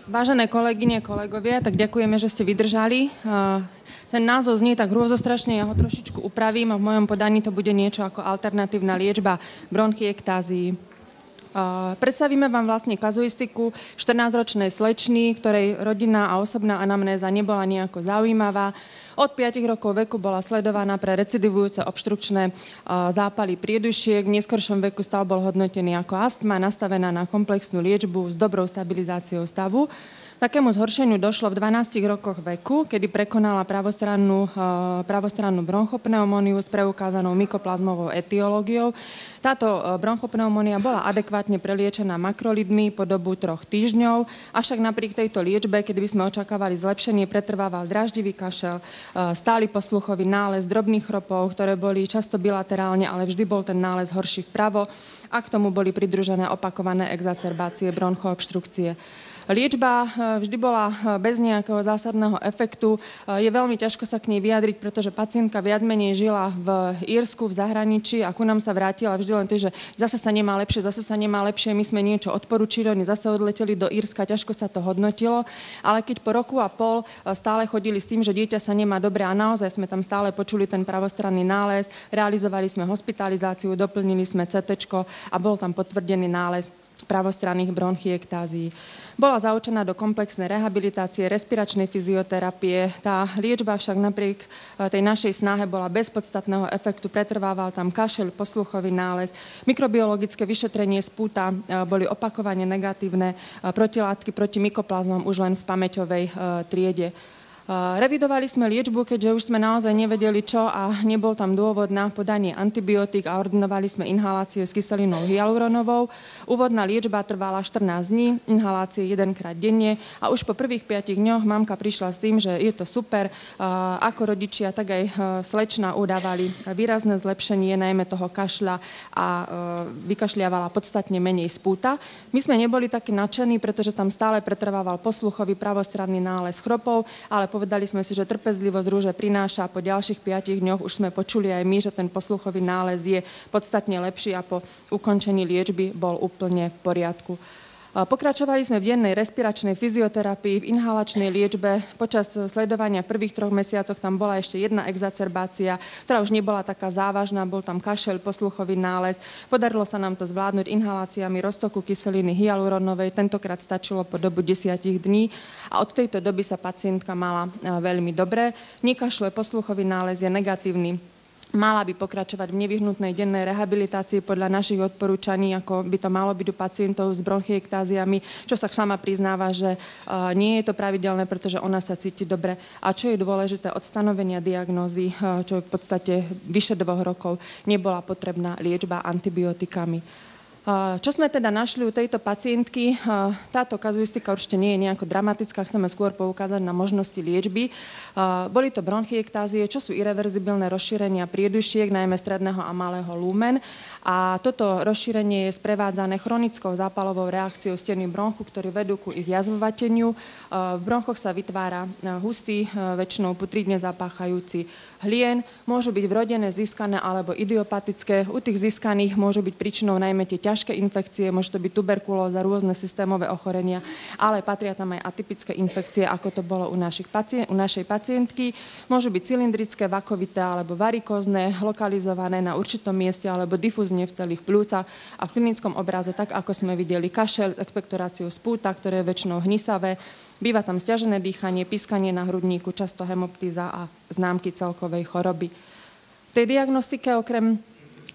Vážené kolegyne, kolegovia, tak ďakujeme, že ste vydržali. Ten názov znie tak hrôzostrašne, ja ho trošičku upravím a v mojom podaní to bude niečo ako alternatívna liečba bronchiektázií. Predstavíme vám vlastne kazuistiku 14-ročnej slečny, ktorej rodinná a osobná anamnéza nebola nejako zaujímavá. Od 5 rokov veku bola sledovaná pre recidivujúce obštrukčné zápaly priedušiek. V neskoršom veku stav bol hodnotený ako astma, nastavená na komplexnú liečbu s dobrou stabilizáciou stavu. Takému zhoršeniu došlo v 12 rokoch veku, kedy prekonala pravostrannú bronchopneumóniu s preukázanou mykoplazmovou etiológiou. Táto bronchopneumónia bola adekvátne preliečená makrolidmi po dobu 3 týždňov, avšak napriek tejto liečbe, kedy by sme očakávali zlepšenie, pretrvával dráždivý kašel, stály posluchový nález, drobných chropov, ktoré boli často bilaterálne, ale vždy bol ten nález horší vpravo a k tomu boli pridružené opakované exacerbácie bronchoobštrukcie. Liečba vždy bola bez nejakého zásadného efektu. Je veľmi ťažko sa k nej vyjadriť, pretože pacientka viac menej žila v Írsku, v zahraničí a ku nám sa vrátila vždy len tým, že zase sa nemá lepšie, my sme niečo odporučili, oni zase odleteli do Írska, ťažko sa to hodnotilo, ale keď po roku a pol stále chodili s tým, že dieťa sa nemá dobre a naozaj sme tam stále počuli ten pravostranný nález, realizovali sme hospitalizáciu, doplnili sme CT a bol tam potvrdený nález pravostranných bronchiektázií. Bola zaučená do komplexnej rehabilitácie, respiračnej fyzioterapie. Tá liečba však napriek tej našej snahe bola bez podstatného efektu. Pretrvával tam kašeľ, posluchový nález. Mikrobiologické vyšetrenie z púta boli opakovane negatívne. Protilátky proti mykoplazmom už len v pamäťovej triede. Revidovali sme liečbu, keďže už sme naozaj nevedeli čo a nebol tam dôvod na podanie antibiotík a ordinovali sme inhaláciu s kyselinou hyaluronovou. Úvodná liečba trvala 14 dní, inhalácie 1-krát denne a už po prvých 5 dňoch mamka prišla s tým, že je to super. Ako rodičia, tak aj slečna udávali výrazné zlepšenie, najmä toho kašľa a vykašľavala podstatne menej z púta. My sme neboli takí nadšení, pretože tam stále pretrvával posluchový pravostranný nález chropov, ale povedali sme si, že trpezlivosť rúže prináša a po ďalších 5 dňoch už sme počuli aj my, že ten posluchový nález je podstatne lepší a po ukončení liečby bol úplne v poriadku. Pokračovali sme v dennej respiračnej fyzioterapii, v inhalačnej liečbe. Počas sledovania prvých 3 mesiacoch tam bola ešte jedna exacerbácia, ktorá už nebola taká závažná, bol tam kašeľ, posluchový nález. Podarilo sa nám to zvládnuť inhaláciami roztoku kyseliny hyaluronovej. Tentokrát stačilo po dobu 10 dní a od tejto doby sa pacientka mala veľmi dobre. Nekašle, posluchový nález je negatívny. Mala by pokračovať v nevyhnutnej dennej rehabilitácii podľa našich odporúčaní, ako by to malo byť u pacientov s bronchiektáziami, čo sa sama priznáva, že nie je to pravidelné, pretože ona sa cíti dobre. A čo je dôležité, od stanovenia diagnózy, čo je v podstate vyše 2 rokov, nebola potrebná liečba antibiotikami. Čo sme teda našli u tejto pacientky? Táto kazuistika určite nie je nejako dramatická, chceme skôr poukázať na možnosti liečby. Boli to bronchiektázie, čo sú irreverzibilné rozšírenia priedušiek, najmä stredného a malého lumen. A toto rozšírenie je sprevádzané chronickou zápalovou reakciou steny bronchu, ktoré vedú ku ich jazvovateniu. V bronchoch sa vytvára hustý, väčšinou putridne zapáchajúci hlien. Môžu byť vrodené, získané alebo idiopatické. U tých získaných môžu byť príčinou najmä tie ťažké infekcie, môže to byť tuberkulóza, rôzne systémové ochorenia, ale patria tam aj atypické infekcie, ako to bolo u našej pacientky. Môžu byť cylindrické, vakovité alebo varikózne, lokalizované na určitom mieste alebo difúzne v celých pľúcach a v klinickom obraze, tak ako sme videli, kašeľ, expektoráciu z púta, ktoré je väčšinou hnisavé. Býva tam sťažené dýchanie, piskanie na hrudníku, často hemoptíza a známky celkovej choroby. V tej diagnostike okrem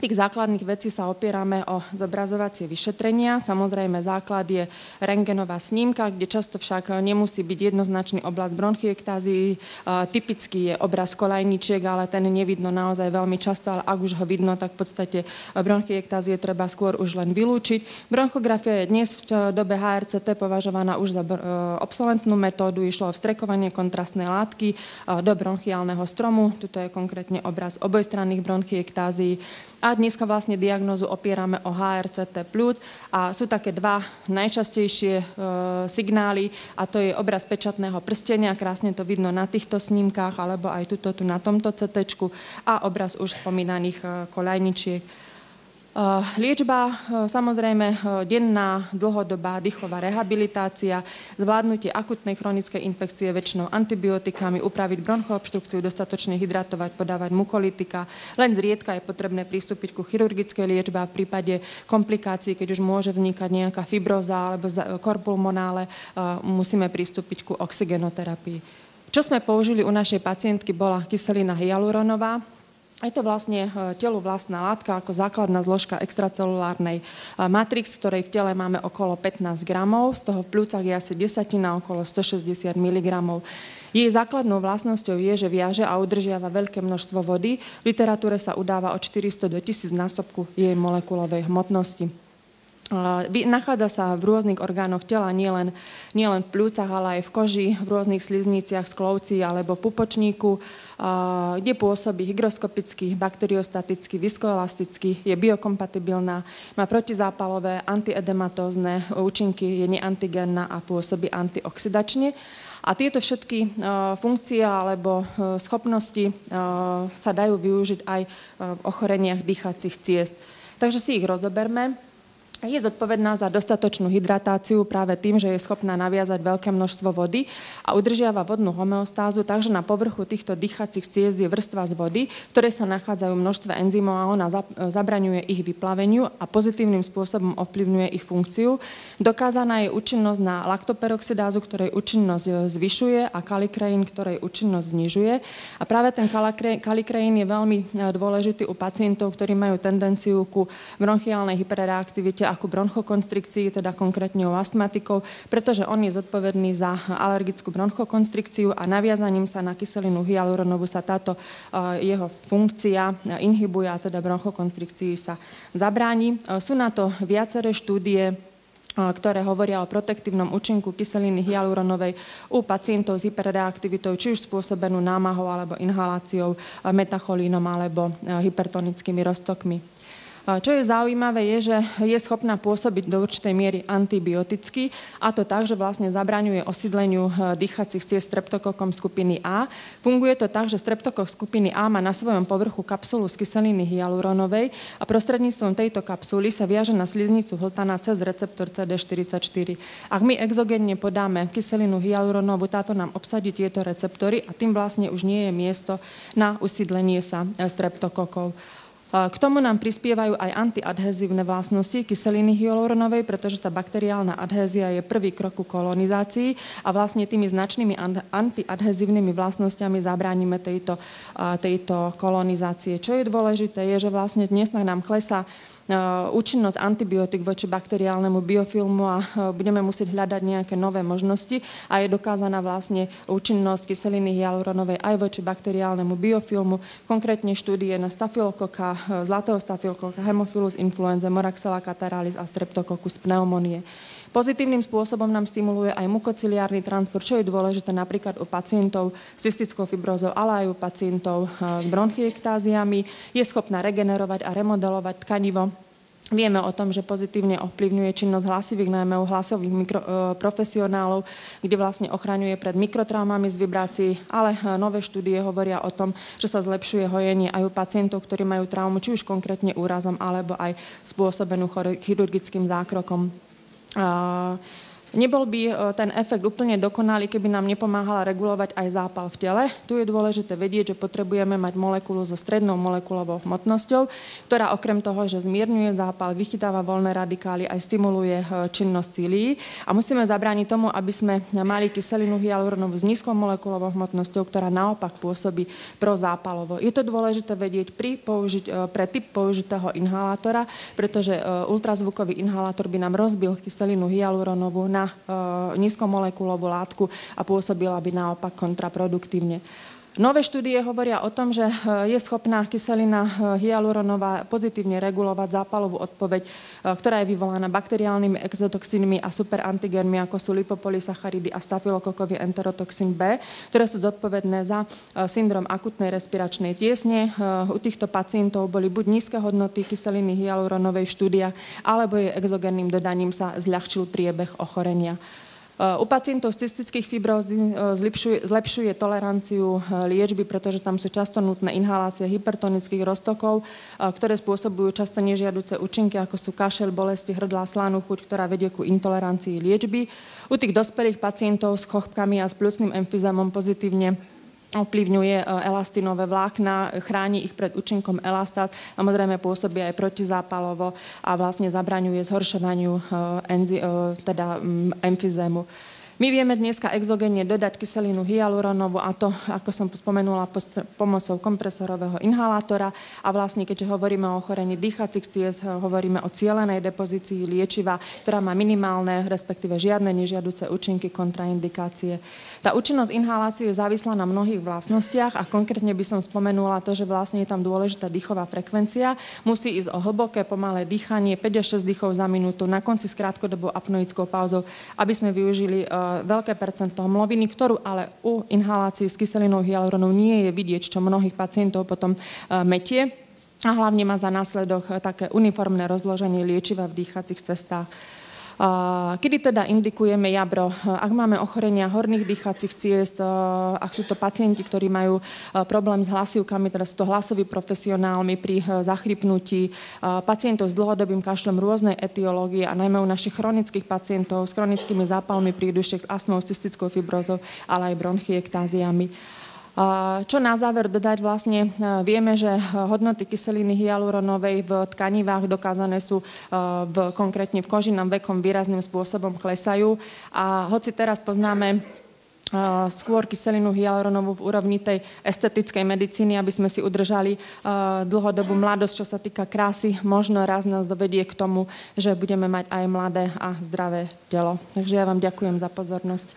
tých základných vecí sa opierame o zobrazovacie vyšetrenia. Samozrejme, základ je rentgenová snímka, kde často však nemusí byť jednoznačný obraz bronchiektázií. Typický je obraz kolajničiek, ale ten nevidno naozaj veľmi často, ale ak už ho vidno, tak v podstate bronchiektázie treba skôr už len vylúčiť. Bronchografia je dnes v dobe HRCT považovaná už za obsolentnú metódu. Išlo o vstrekovanie kontrastnej látky do bronchiálneho stromu. Tuto je konkrétne obraz obojstranných bronchiektázií. A dneska vlastne diagnózu opierame o HRCT pľúc a sú také 2 najčastejšie signály a to je obraz pečatného prstenia, krásne to vidno na týchto snímkach alebo aj tu na tomto CT a obraz už spomínaných koľajničiek. Liečba, samozrejme denná, dlhodobá dýchová rehabilitácia, zvládnutie akutnej chronickej infekcie väčšinou antibiotikami, upraviť bronchoobštrukciu, dostatočne hydratovať, podávať mukolitika. Len zriedka je potrebné pristúpiť ku chirurgickej liečbe a v prípade komplikácií, keď už môže vznikať nejaká fibróza alebo korpulmonále, musíme pristúpiť ku oxygenoterapii. Čo sme použili u našej pacientky, bola kyselina hyaluronová. Je to vlastne telu vlastná látka ako základná zložka extracelulárnej matrix, ktorej v tele máme okolo 15 gramov, z toho v pľúcach je asi desatina, okolo 160 mg. Jej základnou vlastnosťou je, že viaže a udržiava veľké množstvo vody. V literatúre sa udáva od 400 do 1000 násobku jej molekulovej hmotnosti. Nachádza sa v rôznych orgánoch tela, nielen v pľúcach, ale aj v koži, v rôznych slizniciach, sklovci alebo v pupočníku, kde pôsobí hygroskopicky, bakteriostaticky, viskoelasticky, je biokompatibilná, má protizápalové, antiedematózne účinky, je neantigénna a pôsobí antioxidačne. A tieto všetky funkcie alebo schopnosti sa dajú využiť aj v ochoreniach dýchacích ciest. Takže si ich rozoberme. Je zodpovedná za dostatočnú hydratáciu práve tým, že je schopná naviazať veľké množstvo vody a udržiava vodnú homeostázu, takže na povrchu týchto dýchacích ciest je vrstva z vody, v ktorej sa nachádzajú množstvo enzymov a ona zabraňuje ich vyplaveniu a pozitívnym spôsobom ovplyvňuje ich funkciu. Dokázaná je účinnosť na laktoperoxidázu, ktorej účinnosť zvyšuje, a kalikreín, ktorej účinnosť znižuje. A práve ten kalikreín je veľmi dôležitý u pacientov, ktorí majú tendenciu ku bronchiálnej hyperreaktivite ako bronchokonstrikcii, teda konkrétne u astmatikov, pretože on je zodpovedný za alergickú bronchokonstrikciu a naviazaním sa na kyselinu hyaluronovú sa táto jeho funkcia inhibuje a teda bronchokonstrikcii sa zabráni. Sú na to viaceré štúdie, ktoré hovoria o protektívnom účinku kyseliny hyaluronovej u pacientov s hyperreaktivitou, či už spôsobenú námahou alebo inhaláciou, metacholínom alebo hypertonickými roztokmi. Čo je zaujímavé, je, že je schopná pôsobiť do určitej miery antibioticky, a to tak, že vlastne zabraňuje osídleniu dýchacích ciest streptokokom skupiny A. Funguje to tak, že streptokok skupiny A má na svojom povrchu kapsulu z kyseliny hyaluronovej a prostredníctvom tejto kapsuly sa viaže na sliznicu hltana cez receptor CD44. Ak my exogénne podáme kyselinu hyaluronovú, táto nám obsadí tieto receptory a tým vlastne už nie je miesto na usídlenie sa streptokokov. K tomu nám prispievajú aj antiadhezívne vlastnosti kyseliny hyaluronovej, pretože tá bakteriálna adhézia je prvý krok ku kolonizácii a vlastne tými značnými antiadhezívnymi vlastnosťami zabránime tejto kolonizácie. Čo je dôležité, je, že vlastne dnes nám klesá účinnosť antibiotík voči bakteriálnemu biofilmu a budeme musieť hľadať nejaké nové možnosti a je dokázaná vlastne účinnosť kyseliny hyaluronovej aj voči bakteriálnemu biofilmu, konkrétne štúdie na stafilokoka, zlatého stafilokoka, Haemophilus influenzae, Moraxella cataralis a Streptococcus pneumonie. Pozitívnym spôsobom nám stimuluje aj mukociliárny transport, čo je dôležité napríklad u pacientov s cystickou fibrózou, ale aj u pacientov s bronchiektáziami. Je schopná regenerovať a remodelovať tkanivo. Vieme o tom, že pozitívne ovplyvňuje činnosť hlasivých, najmä u hlasových profesionálov, kde vlastne ochraňuje pred mikrotraumami z vibrácií, ale nové štúdie hovoria o tom, že sa zlepšuje hojenie aj u pacientov, ktorí majú traumu, či už konkrétne úrazom, alebo aj spôsobenú chirurgickým zákrokom. Nebol by ten efekt úplne dokonalý, keby nám nepomáhala regulovať aj zápal v tele. Tu je dôležité vedieť, že potrebujeme mať molekulu so strednou molekulovou hmotnosťou, ktorá okrem toho, že zmierňuje zápal, vychytáva voľné radikály, aj stimuluje činnosť cílií. A musíme zabrániť tomu, aby sme mali kyselinu hyaluronovú s nízkou molekulovou hmotnosťou, ktorá naopak pôsobí prozápalovo. Je to dôležité vedieť pre typ použitého inhalátora, pretože ultrazvukový inhalátor by nám rozbil kyselinu hyaluronovú na nízkomolekulovú látku a pôsobila by naopak kontraproduktívne. Nové štúdie hovoria o tom, že je schopná kyselina hyaluronová pozitívne regulovať zápalovú odpoveď, ktorá je vyvolaná bakteriálnymi exotoxínmi a superantigénmi, ako sú lipopolysacharidy a stafilokokový enterotoxín B, ktoré sú zodpovedné za syndrom akutnej respiračnej tiesne. U týchto pacientov boli buď nízke hodnoty kyseliny hyaluronovej v štúdiách, alebo jej exogénnym dodaním sa zľahčil priebeh ochorenia. U pacientov s cystických fibróz zlepšuje toleranciu liečby, pretože tam sú často nutné inhalácie hypertonických roztokov, ktoré spôsobujú často nežiaduce účinky, ako sú kašeľ, bolesti hrdla, slanú chuť, ktorá vedie ku intolerancii liečby. U tých dospelých pacientov s chorobkami a s pľucným emfyzémom pozitívne ovplyvňuje elastinové vlákna, chráni ich pred účinkom elastát, samozrejme pôsobí aj protizápalovo a vlastne zabraňuje zhoršovaniu emfyzému. My vieme dneska exogénne dodať kyselinu hyaluronovú, a to, ako som spomenula, pomocou kompresorového inhalátora. A vlastne, keďže hovoríme o ochorení dýchacích ciest, hovoríme o cielenej depozícii liečiva, ktorá má minimálne, respektíve žiadne nežiaduce účinky, kontraindikácie. Tá účinnosť inhalácie je závislá na mnohých vlastnostiach a konkrétne by som spomenula to, že vlastne je tam dôležitá dýchová frekvencia. Musí ísť o hlboké, pomalé dýchanie, 5 až 6 dýchov za minútu, na konci s krátkodobou apnoickou pauzou, aby sme využili veľké percento hmloviny, ktorú ale u inhalácií s kyselinou hyaluronovou nie je vidieť, čo mnohých pacientov potom metie. A hlavne má za následok také uniformné rozloženie liečiva v dýchacích cestách. Kedy teda indikujeme jabro? Ak máme ochorenia horných dýchacích ciest, ak sú to pacienti, ktorí majú problém s hlasivkami, teda sú to hlasoví profesionálmi pri zachrypnutí, pacientov s dlhodobým kašľom rôznej etiológie a najmä u našich chronických pacientov s chronickými zápalmi prídušiek, s astmou, cystickou fibrózou, ale aj bronchiektáziami. Čo na záver dodať, vlastne vieme, že hodnoty kyseliny hyaluronovej v tkanivách dokázané sú konkrétne v koži nám vekom výrazným spôsobom klesajú. A hoci teraz poznáme skôr kyselinu hyaluronovú v úrovni tej estetickej medicíny, aby sme si udržali dlhodobú mladosť, čo sa týka krásy, možno raz nás dovedie k tomu, že budeme mať aj mladé a zdravé telo. Takže ja vám ďakujem za pozornosť.